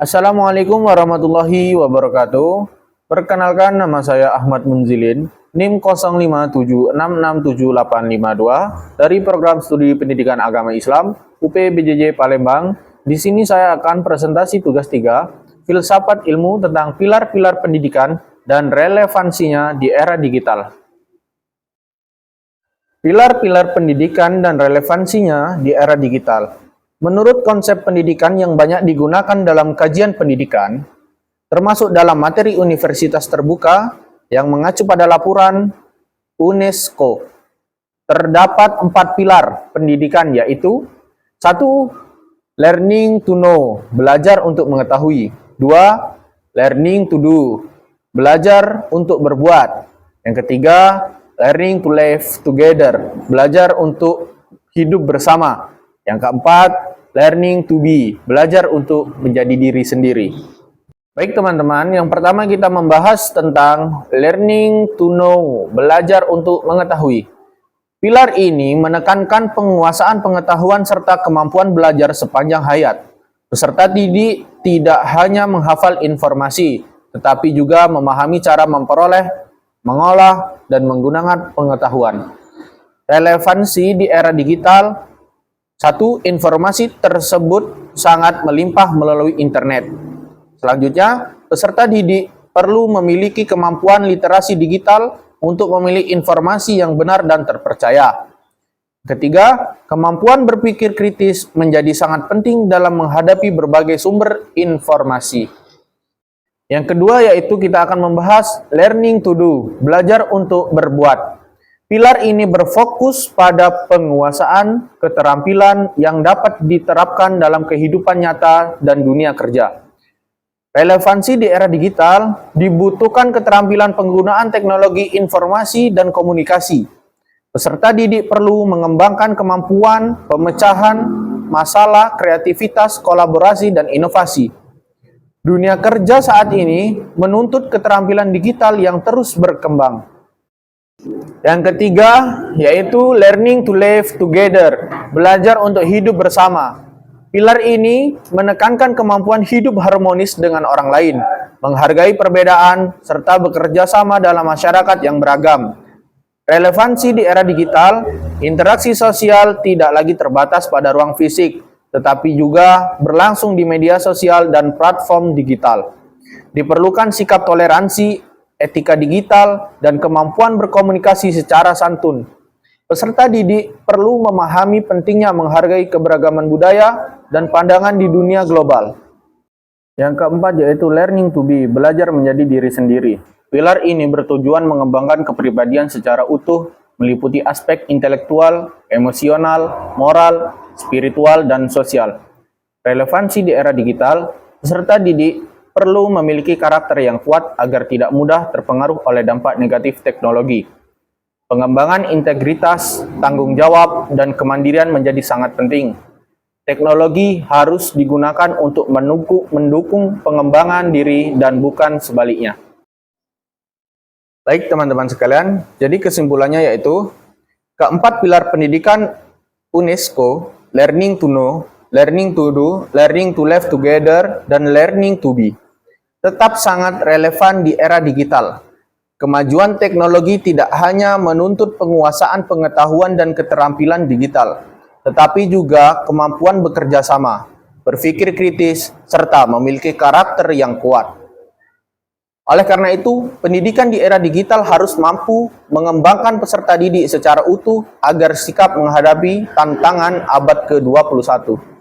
Assalamualaikum warahmatullahi wabarakatuh. Perkenalkan, nama saya Ahmad Munzilin, NIM 0576678852 dari Program Studi Pendidikan Agama Islam UP BJJ Palembang. Di sini saya akan presentasi tugas 3, filsafat ilmu tentang pilar-pilar pendidikan dan relevansinya di era digital. Pilar-pilar pendidikan dan relevansinya di era digital. Menurut konsep pendidikan yang banyak digunakan dalam kajian pendidikan, termasuk dalam materi universitas terbuka yang mengacu pada laporan UNESCO, terdapat 4 pilar pendidikan, yaitu 1. Learning to know, belajar untuk mengetahui. 2. Learning to do, belajar untuk berbuat. Yang ketiga, learning to live together, belajar untuk hidup bersama. Yang keempat, learning to be, belajar untuk menjadi diri sendiri. Baik teman-teman, yang pertama kita membahas tentang learning to know, belajar untuk mengetahui. Pilar ini menekankan penguasaan pengetahuan serta kemampuan belajar sepanjang hayat. Peserta didik tidak hanya menghafal informasi, tetapi juga memahami cara memperoleh, mengolah, dan menggunakan pengetahuan. Relevansi di era digital. 1. Informasi tersebut sangat melimpah melalui internet. Selanjutnya, peserta didik perlu memiliki kemampuan literasi digital untuk memilih informasi yang benar dan terpercaya. Ketiga, kemampuan berpikir kritis menjadi sangat penting dalam menghadapi berbagai sumber informasi. Yang kedua yaitu kita akan membahas learning to do, belajar untuk berbuat. Pilar ini berfokus pada penguasaan keterampilan yang dapat diterapkan dalam kehidupan nyata dan dunia kerja. Relevansi di era digital, dibutuhkan keterampilan penggunaan teknologi informasi dan komunikasi. Peserta didik perlu mengembangkan kemampuan pemecahan masalah, kreativitas, kolaborasi, dan inovasi. Dunia kerja saat ini menuntut keterampilan digital yang terus berkembang. Yang ketiga, yaitu learning to live together, belajar untuk hidup bersama. Pilar ini menekankan kemampuan hidup harmonis dengan orang lain, menghargai perbedaan, serta bekerja sama dalam masyarakat yang beragam. Relevansi di era digital, interaksi sosial tidak lagi terbatas pada ruang fisik, tetapi juga berlangsung di media sosial dan platform digital. Diperlukan sikap toleransi, etika digital, dan kemampuan berkomunikasi secara santun. Peserta didik perlu memahami pentingnya menghargai keberagaman budaya dan pandangan di dunia global. Yang keempat yaitu learning to be, belajar menjadi diri sendiri. Pilar ini bertujuan mengembangkan kepribadian secara utuh, meliputi aspek intelektual, emosional, moral, spiritual, dan sosial. Relevansi di era digital, peserta didik perlu memiliki karakter yang kuat agar tidak mudah terpengaruh oleh dampak negatif teknologi. Pengembangan integritas, tanggung jawab, dan kemandirian menjadi sangat penting. Teknologi harus digunakan untuk mendukung pengembangan diri dan bukan sebaliknya. Baik teman-teman sekalian, jadi kesimpulannya yaitu keempat pilar pendidikan UNESCO, learning to know, learning to do, learning to live together, dan learning to be, tetap sangat relevan di era digital. Kemajuan teknologi tidak hanya menuntut penguasaan pengetahuan dan keterampilan digital, tetapi juga kemampuan bekerja sama, berpikir kritis, serta memiliki karakter yang kuat. Oleh karena itu, pendidikan di era digital harus mampu mengembangkan peserta didik secara utuh agar sikap menghadapi tantangan abad ke-21.